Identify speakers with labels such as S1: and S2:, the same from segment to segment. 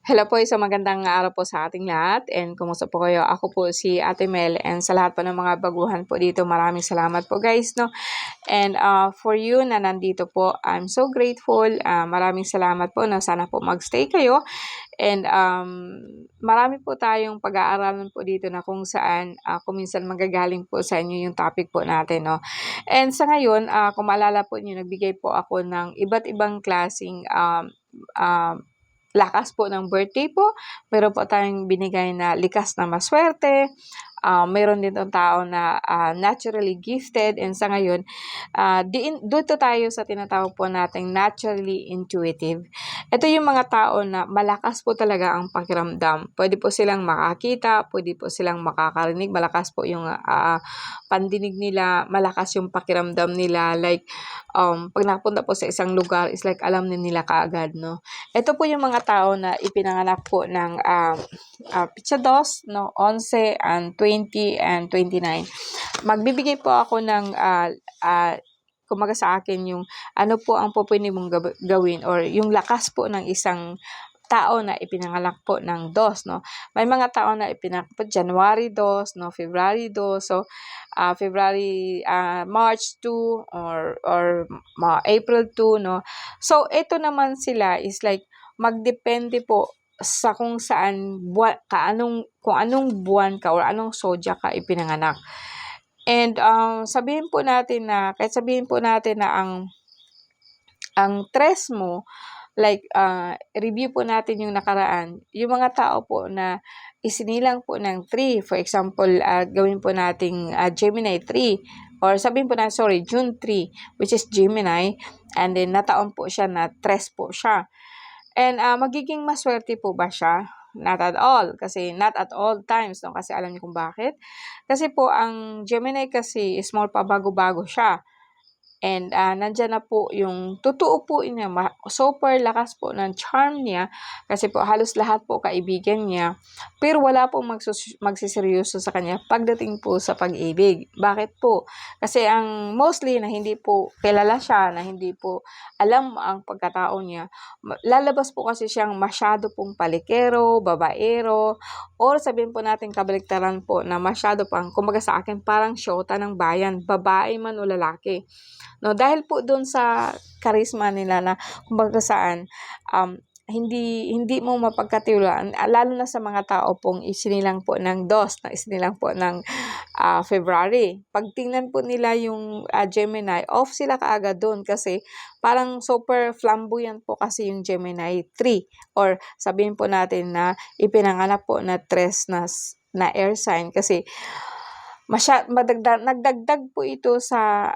S1: Hello po, isang magandang araw po sa ating lahat and kumusta po kayo? Ako po si Ate Mel and sa lahat po ng mga baguhan po dito, maraming salamat po guys, no? And for you na nandito po, I'm so grateful. Maraming salamat po na sana po magstay kayo. And marami po tayong pag-aaralan po dito na kung saan kung minsan magagaling po sa inyo yung topic po natin, no? And sa ngayon, kung maalala po niyo, nagbigay po ako ng iba't ibang klaseng lakas po ng birthday po. Meron po tayong binigay na likas na maswerte. Meron din tong tao na naturally gifted, and sa ngayon, dito tayo sa tinatawag po nating naturally intuitive. Ito yung mga tao na malakas po talaga ang pakiramdam. Pwede po silang makakita, pwede po silang makakarinig, malakas po yung pandinig nila, malakas yung pakiramdam nila. Like, pag napunta po sa isang lugar, is like alam na nila kaagad, no? Ito po yung mga tao na ipinanganak po ng Pitsa Dos, no, 11 and 20 and 29. Magbibigay po ako ng kumaga sa akin yung ano po ang po pwede mong gawin or yung lakas po ng isang tao na ipinanganak po ng dos, no. May mga tao na ipinanganak po January 2, no, February 2. So, March 2 or April 2, no. So, ito naman sila is like magdepende po sa kung saan buwan, kung anong buwan ka or anong zodiac ka ipinanganak. And sabihin po natin na ang tres mo, like review po natin yung nakaraan, yung mga tao po na isinilang po ng 3, for example, gawin po nating Gemini 3, or sabihin po na, June 3, which is Gemini, and then nataon po siya na 3 po siya. And magiging maswerte po ba siya? Not at all. Kasi not at all times, no? Kasi alam niyo kung bakit? Kasi po ang Gemini kasi is more pabago-bago siya. And nandyan na po yung totoo po niya, super lakas po ng charm niya kasi po halos lahat po kaibigan niya, pero wala pong magsiseryoso sa kanya pagdating po sa pag-ibig. Bakit po? Kasi ang mostly na hindi po kilala siya, na hindi po alam ang pagkatao niya, lalabas po kasi siyang masyado pong palikero, babaero, or sabihin po natin kabaliktaran po na masyado pang, kumbaga sa akin, parang syota ng bayan, babae man o lalaki. No, dahil po doon sa charisma nila na kumbaga saan hindi mo mapagkatiwalaan, lalo na sa mga tao pong isinilang po ng dos, na isinilang po ng February. Pag tingnan po nila yung Gemini, off sila kaagad doon kasi parang super flamboyant po kasi yung Gemini 3, or sabihin po natin na ipinanganak po na 3 na air sign kasi nagdagdag po ito sa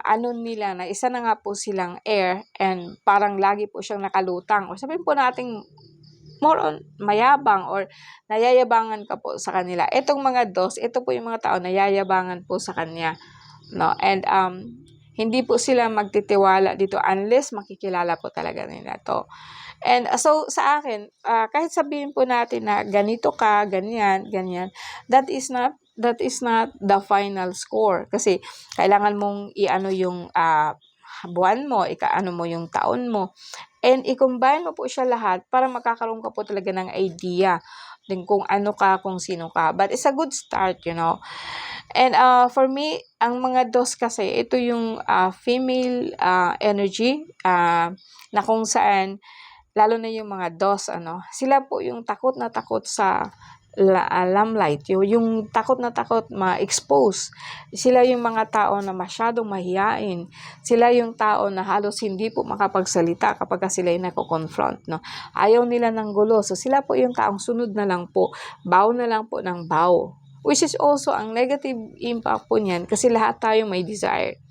S1: ano nila na isa na nga po silang air, and parang lagi po siyang nakalutang, or sabihin po nating more on mayabang or nayayabangan ka po sa kanila. Itong mga dos, ito po yung mga tao na yayabangan po sa kanya, no? And hindi po sila magtitiwala dito unless makikilala po talaga nila to. And so sa akin, kahit sabihin po natin na ganito ka, ganyan, that is not the final score. Kasi kailangan mong iano yung buwan mo, ikaano mo yung taon mo. And i-combine mo po siya lahat para magkakaroon ka po talaga ng idea din kung ano ka, kung sino ka. But it's a good start, you know. And for me, ang mga dos kasi, ito yung female energy na kung saan, lalo na yung mga dos, sila po yung takot na takot sa limelight, yung takot na takot ma-expose. Sila yung mga tao na masyadong mahiyain. Sila yung tao na halos hindi po makapagsalita kapag sila yung nako-confront, no? Ayaw nila ng gulo. So sila po yung taong sunod na lang po, bow na lang po ng bow. Which is also ang negative impact po niyan kasi lahat tayo may desire.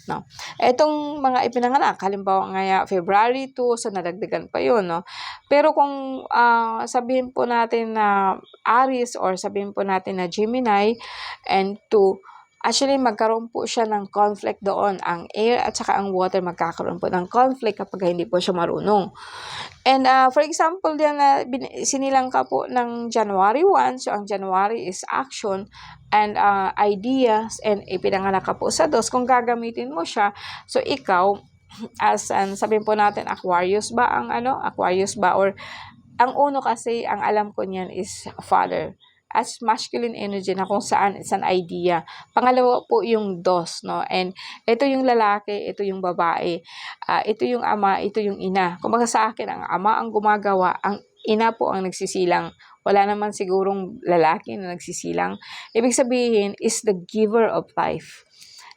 S1: No. Etong mga ipinanganak, halimbawa ngaya February 2, so nadagdagan pa yun, no? Pero kung sabihin po natin na Aries or sabihin po natin na Gemini and 2, actually magkaroon po siya ng conflict doon. Ang air at saka ang water magkakaroon po ng conflict kapag hindi po siya marunong. And for example, diyan na sinilang ka po ng January 1, so ang January is action and ideas, and ipinanganak ka po sa dos, kung gagamitin mo siya, so ikaw, as sabihin po natin, Aquarius ba or ang uno kasi, ang alam ko niyan is father, as masculine energy na kung saan it's an idea. Pangalawa po yung dos, no? And ito yung lalaki, ito yung babae. Ito yung ama, ito yung ina. Kumbaga sa akin, ang ama ang gumagawa, ang ina po ang nagsisilang. Wala naman sigurong lalaki na nagsisilang. Ibig sabihin is the giver of life.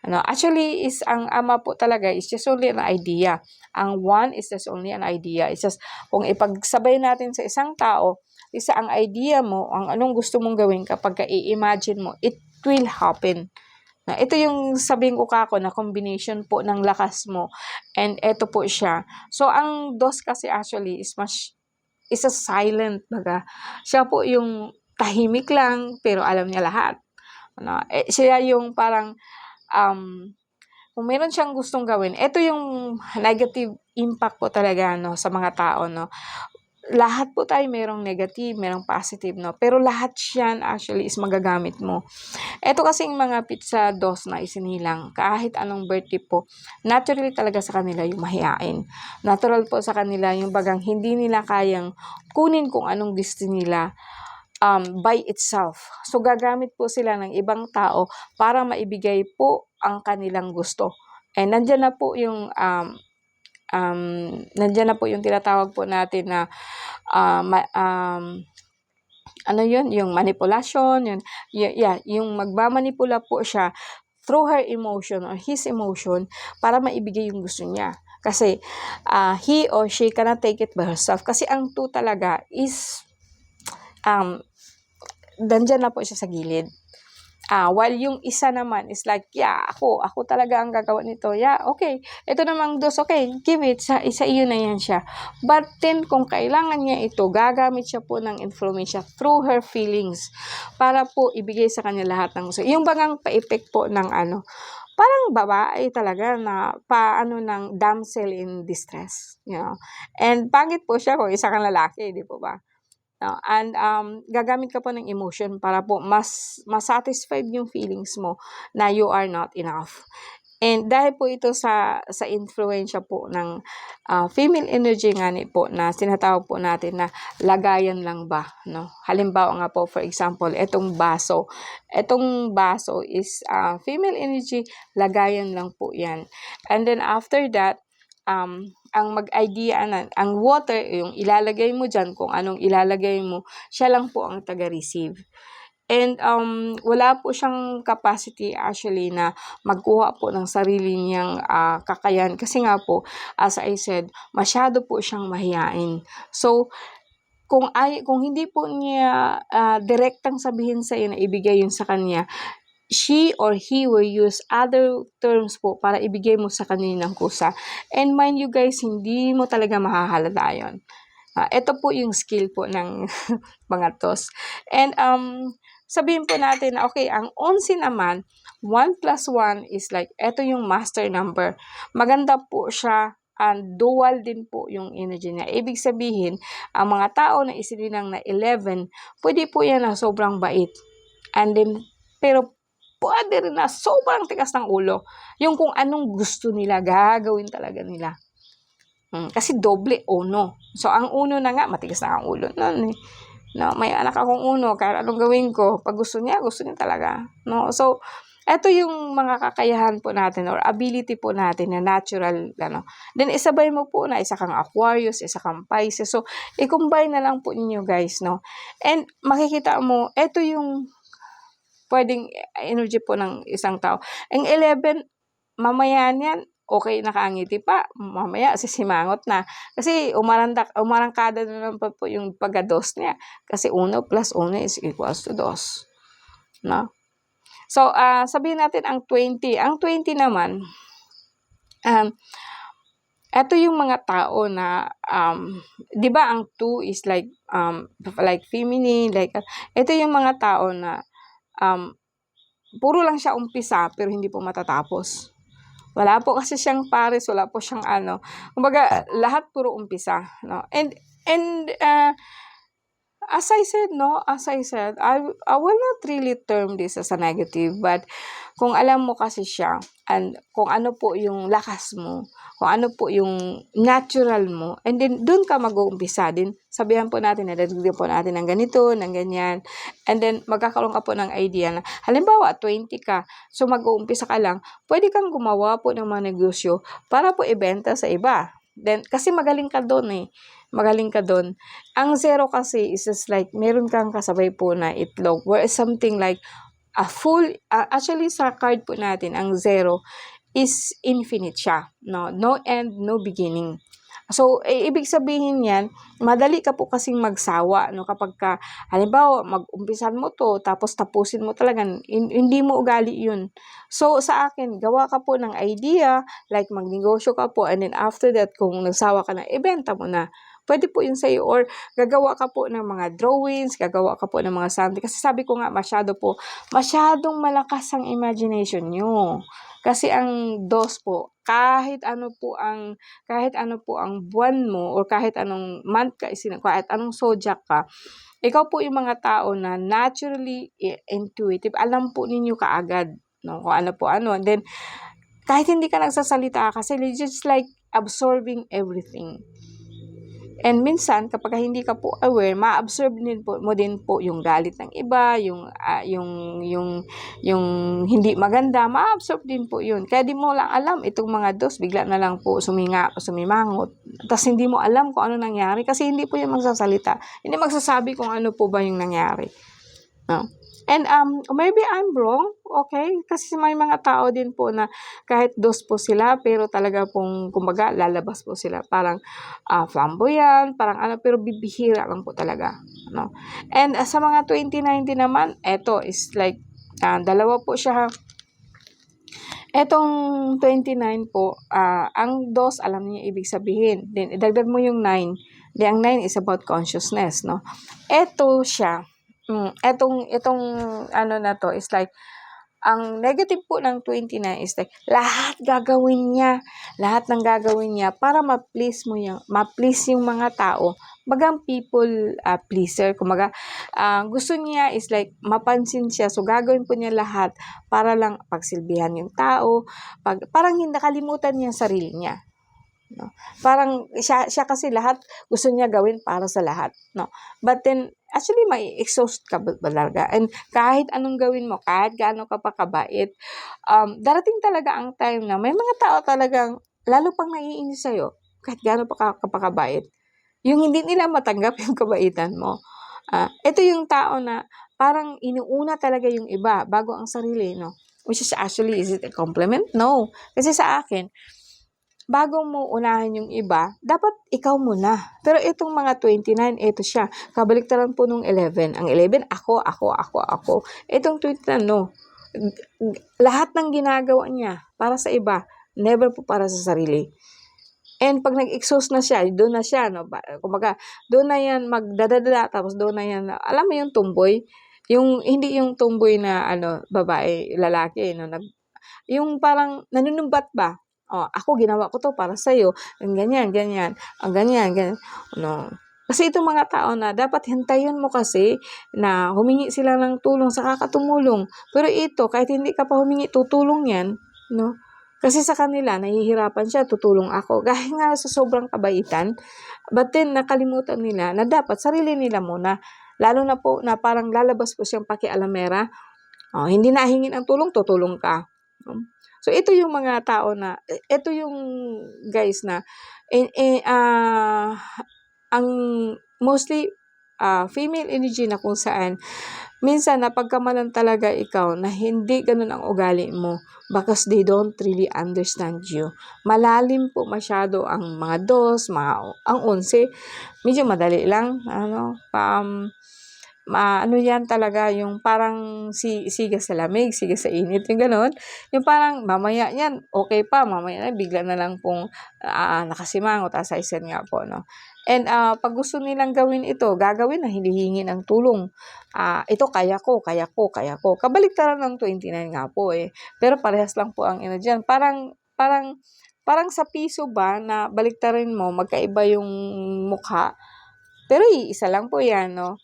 S1: Actually, is ang ama po talaga is just only an idea. Ang one is just only an idea. It's just, kung ipagsabay natin sa isang tao, isa ang idea mo, ang anong gusto mong gawin kapag i-imagine mo, it will happen. Ito yung sabihin ko kako na combination po ng lakas mo. And ito po siya. So, ang dos kasi actually is a silent, baga. Siya po yung tahimik lang, pero alam niya lahat. Siya yung parang, kung meron siyang gustong gawin, ito yung negative impact po talaga, no, sa mga tao, no. Lahat po tayo merong negative, merong positive, no. Pero lahat yan actually is magagamit mo. Ito kasing mga pizza dos na isinilang, kahit anong birthday po, naturally talaga sa kanila yung mahiyain. Natural po sa kanila yung bagang hindi nila kayang kunin kung anong gusto nila by itself. So, gagamit po sila ng ibang tao para maibigay po ang kanilang gusto. And nandyan na po yung tinatawag po natin na ano yun, yung manipulation, yung magmamanipula po siya through her emotion or his emotion para maibigay yung gusto niya. Kasi he or she cannot take it by herself. Kasi ang two talaga is dandyan na po siya sa gilid. While yung isa naman is like, ako talaga ang gagawa nito. Okay. Ito namang dos, okay, give it. Sa iyo na yan siya. But then, kung kailangan niya ito, gagamit siya po ng information through her feelings para po ibigay sa kanya lahat ng gusto. Yung bagang pa-effect po ng parang babae talaga na ng damsel in distress. And pangit po siya kung isa kang lalaki, di po ba? And gagamit ka po ng emotion para po mas satisfied yung feelings mo na you are not enough. And dahil po ito sa influensya po ng female energy nga po na sinatawag po natin na lagayan lang ba, no? Halimbawa nga po, for example, etong baso is female energy, lagayan lang po yan. And then after that, ang mag-idea ang water, yung ilalagay mo dyan, kung anong ilalagay mo, siya lang po ang taga-receive. And wala po siyang capacity actually na magkuha po ng sarili niyang kakayahan. Kasi nga po, as I said, masyado po siyang mahiyain. So, kung hindi po niya direktang sabihin sa iyo na ibigay yun sa kanya, she or he will use other terms po para ibigay mo sa kanila ng kusa. And mind you guys, hindi mo talaga mahahalata yun. Ito po yung skill po ng mga tos. And sabihin po natin na okay, ang 11 naman, 1 plus 1 is like, ito yung master number. Maganda po siya, and dual din po yung energy niya. Ibig sabihin, ang mga tao na isinilang na 11, pwede po yan na sobrang bait. And then, pero pwede rin na sobrang tigas ng ulo. Yung kung anong gusto nila, gagawin talaga nila. Kasi doble uno. So, ang uno na nga, matigas na ang ulo. No, may anak akong uno, kahit anong gawin ko, pag gusto niya talaga. No? So, ito yung mga kakayahan po natin or ability po natin na natural. Then, isabay mo po na isa kang Aquarius, isa kang Pisces. So, i-combine na lang po ninyo guys. No? And makikita mo, ito yung pwedeng energy po ng isang tao. Ang 11, mamaya niyan, okay, nakangiti pa. Mamaya, sisimangot na. Kasi umarangkada na lang po yung pagka-dos niya. Kasi 1 plus 1 is equals to 2. No? So, sabihin natin ang 20. Ang 20 naman, ito yung mga tao na, di ba ang 2 is like feminine, ito yung mga tao na, puro lang siya umpisa pero hindi po matatapos. Wala po kasi siyang pares, wala po siyang kumbaga lahat puro umpisa, no? And As I said, no, as I said, I will not really term this as a negative, but kung alam mo kasi siya, and kung ano po yung lakas mo, kung ano po yung natural mo, and then doon ka mag-uumpisa din. Sabihan po natin, nadagdagan po natin ng ganito, ng ganyan, and then magkakaroon ka po ng idea na, halimbawa, 20 ka, so mag-uumpisa ka lang, pwede kang gumawa po ng mga negosyo para po ibenta sa iba. Then, kasi magaling ka doon eh. Magaling ka doon. Ang zero kasi is just like, meron kang kasabay po na itlog, where something like a full, actually sa card po natin, ang zero is infinite siya. No, no end, no beginning. So, ibig sabihin yan, madali ka po kasing magsawa, no, kapag ka, halimbawa, mag-umpisan mo to, tapos tapusin mo talaga, hindi mo ugali yun. So, sa akin, gawa ka po ng idea, like magnegosyo ka po, and then after that, kung nagsawa ka na, ibenta mo na. Pwede po yun sa'yo, or gagawa ka po ng mga drawings, gagawa ka po ng mga something. Kasi sabi ko nga, masyadong malakas ang imagination nyo. Kasi ang dos po, kahit ano po ang buwan mo, or kahit anong month ka, kahit anong zodiac ka, ikaw po yung mga tao na naturally intuitive, alam po ninyo kaagad, no, kung ano po ano. And then, kahit hindi ka nagsasalita, kasi just like absorbing everything. And minsan, kapag hindi ka po aware, ma-absorb din po mo din po yung galit ng iba, yung hindi maganda, ma-absorb din po yun. Kaya di mo lang alam, itong mga dos, bigla na lang po sumimangot. Tapos hindi mo alam kung ano nangyari, kasi hindi po yung magsasalita. Hindi magsasabi kung ano po ba yung nangyari. No? And maybe I'm wrong, okay? Kasi may mga tao din po na kahit dos po sila, pero talaga pong, kumbaga, lalabas po sila. Parang flamboyant, parang ano, pero bibihira lang po talaga. No? And sa mga 2019 naman, eto is like, dalawa po siya. Etong 29 po, ang dos, alam niyo ibig sabihin. Then, idagdag mo yung 9. Then, ang 9 is about consciousness, no? Eto siya. Itong ano na to is like, ang negative po ng 29 is like, lahat ng gagawin niya para ma-please yung mga tao. Bagang people pleaser, kumaga, gusto niya is like, mapansin siya, so gagawin po niya lahat para lang pagsilbihan yung tao, parang hindi nakalimutan niya yung sarili niya. No? Parang siya kasi lahat gusto niya gawin para sa lahat, no? But then actually may exhaust ka ba talaga, and kahit anong gawin mo, kahit gaano ka pa kabait, darating talaga ang time na may mga tao talagang lalo pang naiinis sa'yo kahit gaano pa kabait, yung hindi nila matanggap yung kabaitan mo. Ito yung tao na parang inuuna talaga yung iba bago ang sarili, no? Which is actually, is it a compliment? No. Kasi sa akin, bago mo unahin yung iba, dapat ikaw muna. Pero itong mga 29, ito siya. Kabaliktaran po nung 11. Ang 11, ako. Itong 29, no. Lahat ng ginagawa niya para sa iba, never po para sa sarili. And pag nag-exhaust na siya, doon na siya, no. Kumbaga, doon na yan magdadada, tapos doon na yan, alam mo yung tomboy? Hindi yung tomboy na, babae, lalaki, no. Yung parang nanunumbat ba? Ako ginawa ko to para sa'yo. Ganyan. No. Kasi itong mga tao na dapat hintayin mo kasi na humingi sila ng tulong sa tumulong. Pero ito, kahit hindi ka pa humingi, tutulong yan. No? Kasi sa kanila, nahihirapan siya, tutulong ako. Dahil nga sa sobrang kabaitan, but then nakalimutan nila na dapat sarili nila muna. Lalo na po na parang lalabas po siyang pakialamera. Hindi na hingin ang tulong, tutulong ka. So, ito yung mga tao na, ito yung guys na, ang mostly female energy na kung saan, minsan napagkamalan talaga ikaw na hindi ganun ang ugali mo because they don't really understand you. Malalim po masyado ang mga dos, ang 11, medyo madali lang, yan talaga, yung parang siga sa lamig, siga sa init, yung gano'n. Yung parang mamaya yan, okay pa, mamaya na, bigla na lang pong nakasimangot, as I said nga po, no. And pag gusto nilang gawin ito, gagawin na hinihingi ng tulong. Ito kaya ko. Kabaliktaran ng 29 nga po eh. Pero parehas lang po ang dyan. Parang sa piso ba na baliktarin mo, magkaiba yung mukha. Pero iisa lang po yan, no.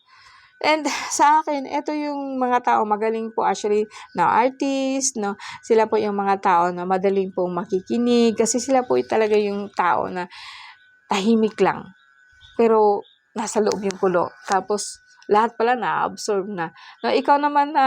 S1: And sa akin, ito yung mga tao magaling po actually na artist, no? Sila po yung mga tao na madaling pong makikinig kasi sila po talaga yung tao na tahimik lang. Pero nasa loob yung kulo. Tapos lahat pala na-absorb na. No, ikaw naman na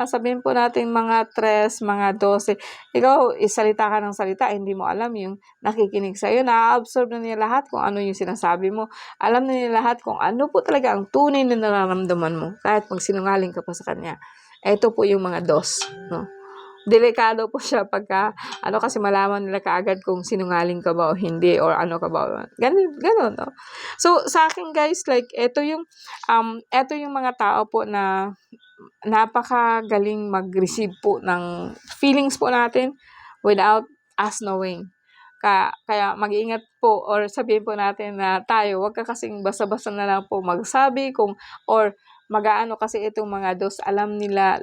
S1: sabihin po natin mga 3, mga 12, ikaw isalita ka ng salita, hindi mo alam yung nakikinig sa'yo, na-absorb na niya lahat kung ano yung sinasabi mo. Alam na niya lahat kung ano po talaga ang tunay na nararamdaman mo, kahit magsinungaling ka pa sa kanya. Ito po yung mga dos, no? Delikado po siya pagka, kasi malaman nila kaagad kung sinungaling ka ba o hindi, or ano ka ba. Ganun, no? So, sa akin guys, like, ito yung mga tao po na napakagaling mag-receive po ng feelings po natin without us knowing. Kaya mag-ingat po, or sabihin po natin na tayo, wag ka kasing basta-basta na lang po magsabi or mag-aano kasi itong mga dos, alam nila,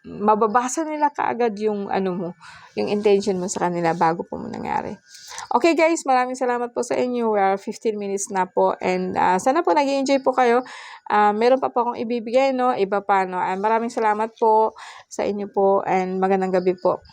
S1: mababasa nila kaagad yung yung intention mo sa kanila bago po nangyari. Okay guys, maraming salamat po sa inyo. We are 15 minutes na po, and sana po nag-enjoy po kayo. Meron pa po akong ibibigay, no? Iba pa, no? Maraming salamat po sa inyo po, and magandang gabi po.